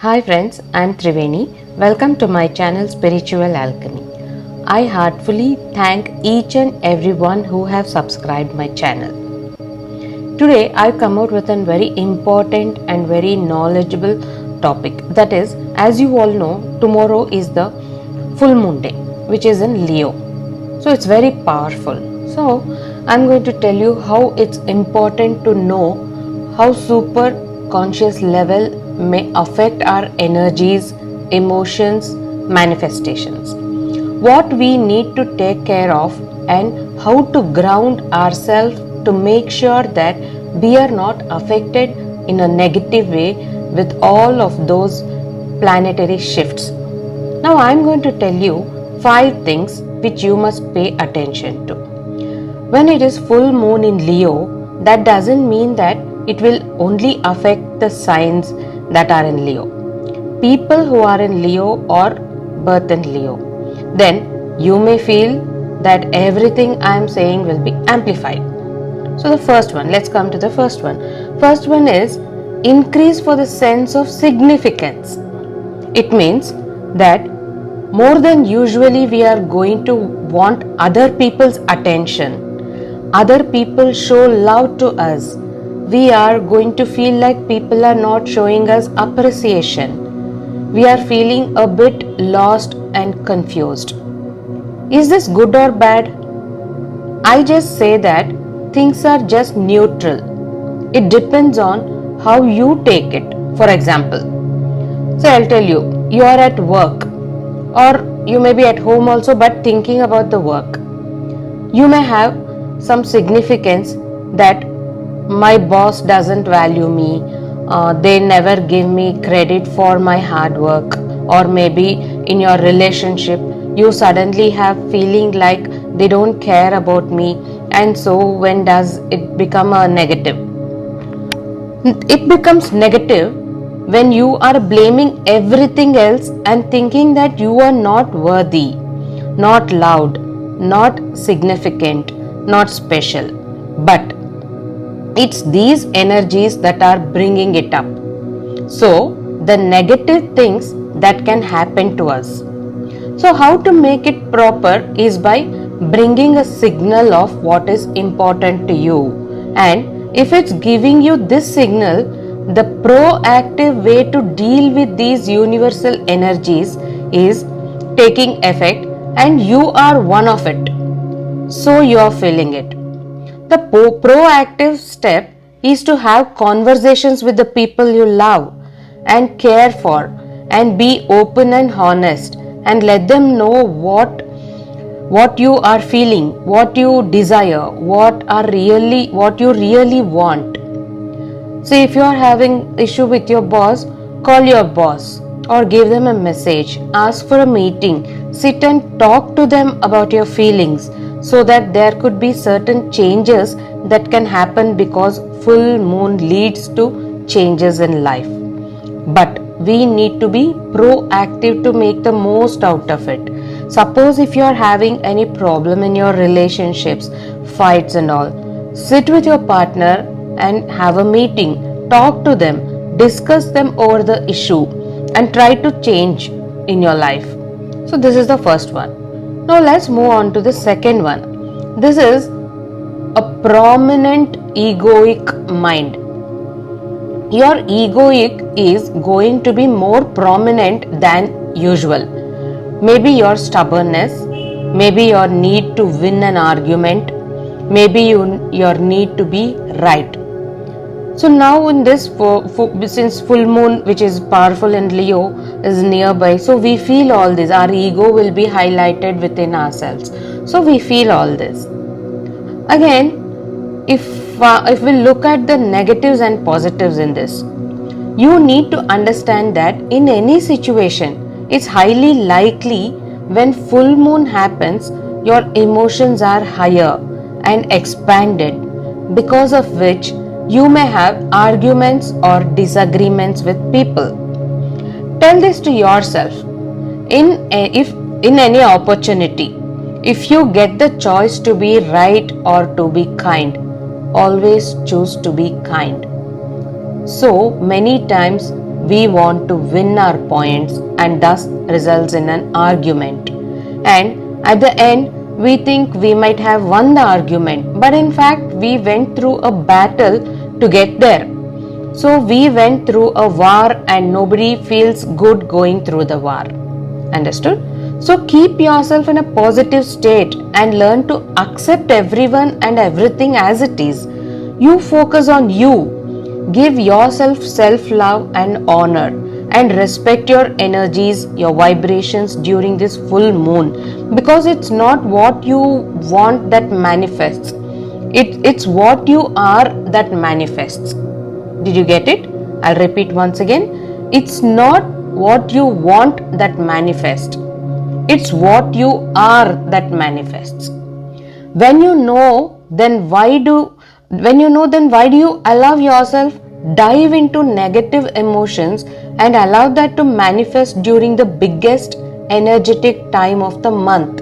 Hi friends, I am Triveni. Welcome to my channel Spiritual Alchemy. I heartfully thank each and everyone who have subscribed my channel. Today I come out with a very important and very knowledgeable topic. That is, as you all know, tomorrow is the full moon day, which is in Leo. So it's very powerful. So I'm going to tell you how it's important to know how super conscious level may affect our energies, emotions, manifestations. What we need to take care of and how to ground ourselves to make sure that we are not affected in a negative way with all of those planetary shifts. Now I am going to tell you 5 things which you must pay attention to. When it is full moon in Leo, that doesn't mean that it will only affect the signs that are in Leo. People who are in Leo or birth in Leo, then you may feel that everything I am saying will be amplified. So the first one, let's come to the first one. First one is increase for the sense of significance. It means that more than usually we are going to want other people's attention. Other people show love to us. We are going to feel like people are not showing us appreciation. We are feeling a bit lost and confused. Is this good or bad? I just say that things are just neutral. It depends on how you take it. For example, so I'll tell you, you are at work or you may be at home also but thinking about the work. You may have some significance that my boss doesn't value me, they never give me credit for my hard work, or maybe in your relationship you suddenly have feeling like they don't care about me, and so when does it become a negative? It becomes negative when you are blaming everything else and thinking that you are not worthy, not loved, not significant, not special. But it's these energies that are bringing it up. So, the negative things that can happen to us. So, how to make it proper is by bringing a signal of what is important to you. And if it's giving you this signal, the proactive way to deal with these universal energies is taking effect, and you are one of it. So, you are feeling it. The proactive step is to have conversations with the people you love and care for, and be open and honest, and let them know what you are feeling, what you desire, what you really want. So if you are having issue with your boss, call your boss or give them a message, ask for a meeting, sit and talk to them about your feelings, so that there could be certain changes that can happen, because full moon leads to changes in life. But we need to be proactive to make the most out of it. Suppose if you are having any problem in your relationships, fights and all, sit with your partner and have a meeting, talk to them, discuss them over the issue, and try to change in your life. So this is the first one. Now let's move on to the second one. This is a prominent egoic mind. Your egoic is going to be more prominent than usual. Maybe your stubbornness, maybe your need to win an argument, maybe your need to be right. So now in this, since full moon, which is powerful in Leo, is nearby, so we feel all this. Our ego will be highlighted within ourselves. So we feel all this. Again, if we look at the negatives and positives in this, you need to understand that in any situation, it's highly likely when full moon happens, your emotions are higher and expanded, because of which you may have arguments or disagreements with people. Tell this to yourself. If in any opportunity, if you get the choice to be right or to be kind, always choose to be kind. So many times we want to win our points and thus results in an argument. And at the end, we think we might have won the argument, but in fact, we went through a battle to get there. So we went through a war and nobody feels good going through the war. Understood? So keep yourself in a positive state and learn to accept everyone and everything as it is. You focus on you. Give yourself self-love and honor and respect your energies, your vibrations during this full moon, because it's not what you want that manifests. It's what you are that manifests. Did you get it? I'll repeat once again. It's not what you want that manifests. It's what you are that manifests. When you know, then why do you allow yourself dive into negative emotions and allow that to manifest during the biggest energetic time of the month?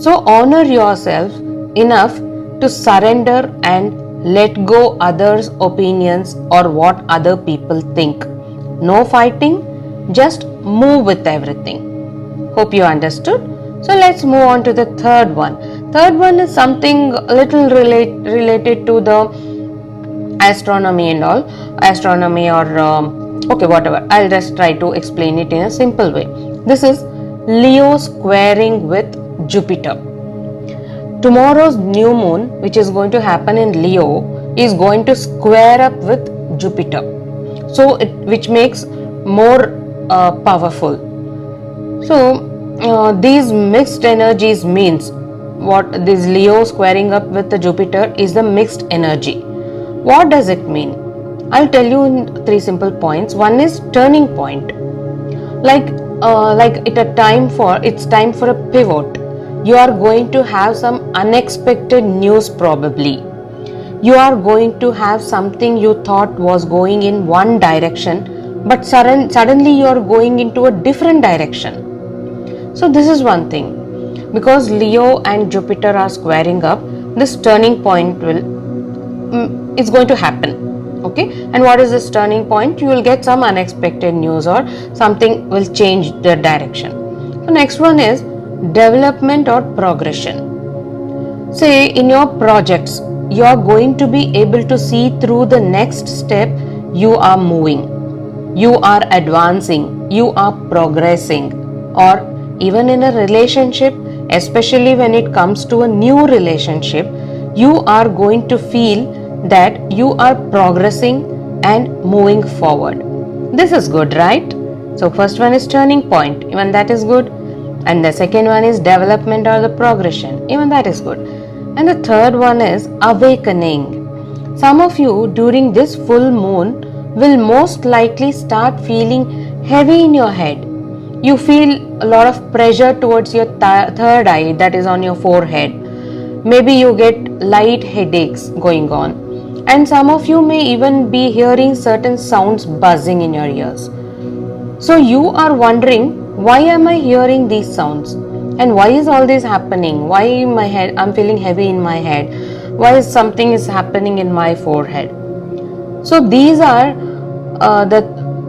So honor yourself enough to surrender and let go others' opinions or what other people think. No fighting, just move with everything. Hope you understood. So let's move on to the third one. Third one is something a little related to the astronomy and all. Astronomy or okay, whatever. I'll just try to explain it in a simple way. This is Leo squaring with Jupiter. Tomorrow's new moon, which is going to happen in Leo, is going to square up with Jupiter. So which makes more powerful. So these mixed energies means what this Leo squaring up with the Jupiter is the mixed energy. What does it mean? I'll tell you in 3 simple points. One is turning point. It's time for a pivot. You are going to have some unexpected news probably. You are going to have something you thought was going in one direction, but suddenly you are going into a different direction. So this is one thing. Because Leo and Jupiter are squaring up, this turning point it's going to happen. Okay, and what is this turning point? You will get some unexpected news or something will change the direction. So next one is development or progression. Say in your projects, you are going to be able to see through the next step. You are moving, you are advancing, you are progressing. Or even in a relationship, especially when it comes to a new relationship, you are going to feel that you are progressing and moving forward. This is good, right? So first one is turning point, even that is good. And the second one is development or the progression, even that is good. And the third one is awakening. Some of you during this full moon will most likely start feeling heavy in your head. You feel a lot of pressure towards your third eye, that is on your forehead. Maybe you get light headaches going on. And some of you may even be hearing certain sounds buzzing in your ears. So you are wondering, why am I hearing these sounds? And why is all this happening? Why in my head, I'm feeling heavy in my head? Why is something is happening in my forehead? So these are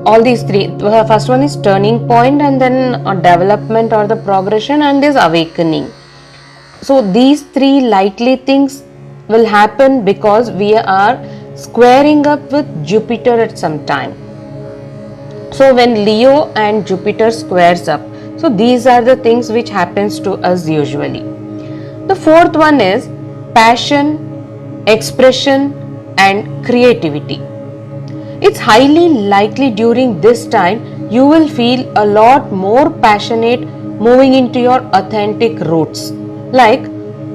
all these three. The first one is turning point, and then development or the progression, and this awakening. So these three likely things will happen because we are squaring up with Jupiter at some time. So when Leo and Jupiter squares up, so these are the things which happens to us usually. The fourth one is passion, expression and creativity. It's highly likely during this time you will feel a lot more passionate moving into your authentic roots, like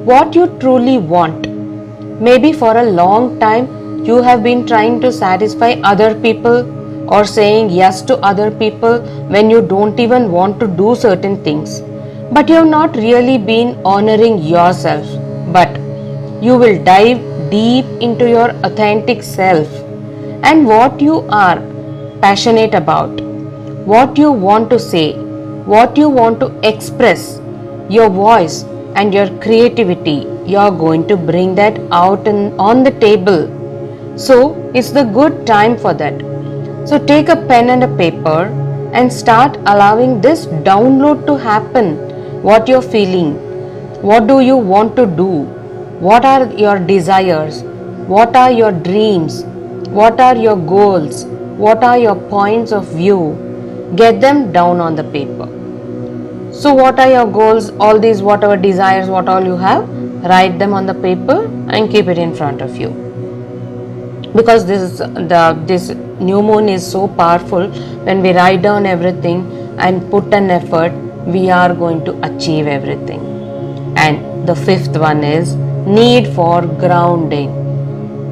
what you truly want. Maybe for a long time you have been trying to satisfy other people or saying yes to other people when you don't even want to do certain things. But you have not really been honoring yourself. But you will dive deep into your authentic self and what you are passionate about, what you want to say, what you want to express, your voice and your creativity. You are going to bring that out on the table. So it's the good time for that. So take a pen and a paper and start allowing this download to happen. What you're feeling, what do you want to do, what are your desires, what are your dreams, what are your goals, what are your points of view. Get them down on the paper. So what are your goals, all these whatever desires, what all you have, write them on the paper and keep it in front of you. Because this new moon is so powerful, when we write down everything and put an effort, we are going to achieve everything. And the fifth one is need for grounding.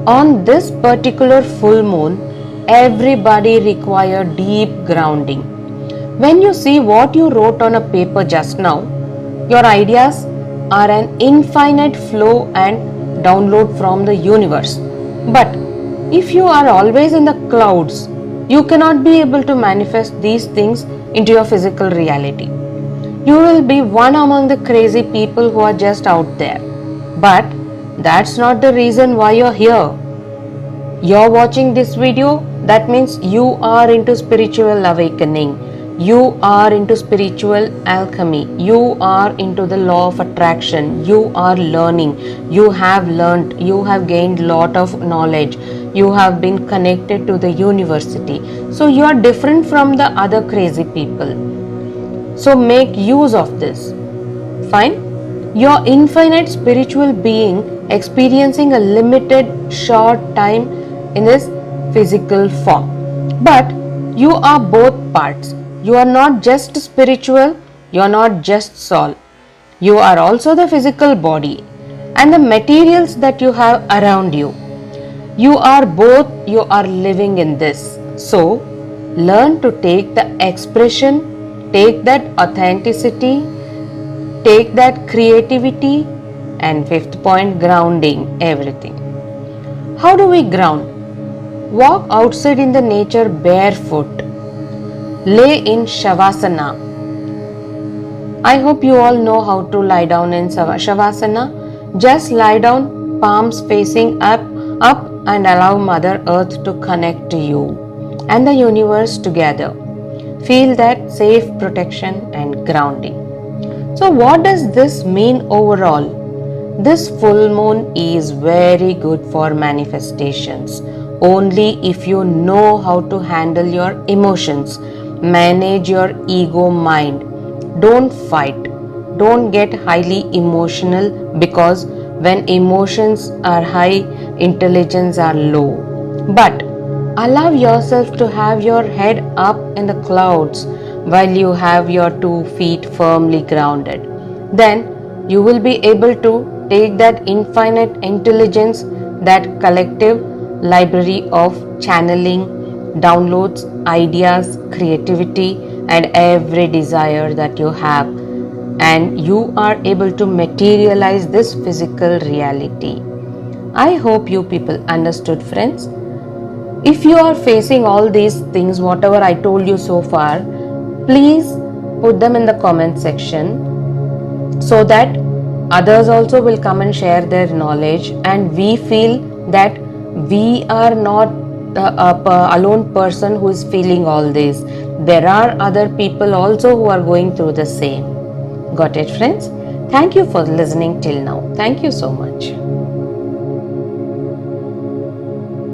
On this particular full moon, everybody require deep grounding. When you see what you wrote on a paper just now, your ideas are an infinite flow and download from the universe. But if you are always in the clouds, you cannot be able to manifest these things into your physical reality. You will be one among the crazy people who are just out there. But that's not the reason why you're here. You're watching this video, that means you are into spiritual awakening. You are into spiritual alchemy. You are into the law of attraction. You are learning. You have learned. You have gained lot of knowledge. You have been connected to the university. So you are different from the other crazy people. So make use of this. Fine? Your infinite spiritual being experiencing a limited short time in this physical form. But you are both parts. You are not just spiritual, you are not just soul. You are also the physical body and the materials that you have around you. You are both, you are living in this. So, learn to take the expression, take that authenticity, take that creativity, and fifth point, grounding everything. How do we ground? Walk outside in the nature barefoot. Lay in Shavasana. I hope you all know how to lie down in Shavasana. Just lie down, palms facing up and allow Mother Earth to connect to you and the universe together. Feel that safe protection and grounding. So what does this mean overall? This full moon is very good for manifestations. Only if you know how to handle your emotions, manage your ego mind. Don't fight. Don't get highly emotional, because when emotions are high, intelligence are low. But allow yourself to have your head up in the clouds while you have your 2 feet firmly grounded. Then you will be able to take that infinite intelligence, that collective library of channeling, downloads, ideas, creativity, and every desire that you have, and you are able to materialize this physical reality. I hope you people understood, friends. If you are facing all these things, whatever I told you so far, please put them in the comment section so that others also will come and share their knowledge, and we feel that we are not a alone person who is feeling all this. There are other people also who are going through the same. Got it, friends? Thank you for listening till now. Thank you so much.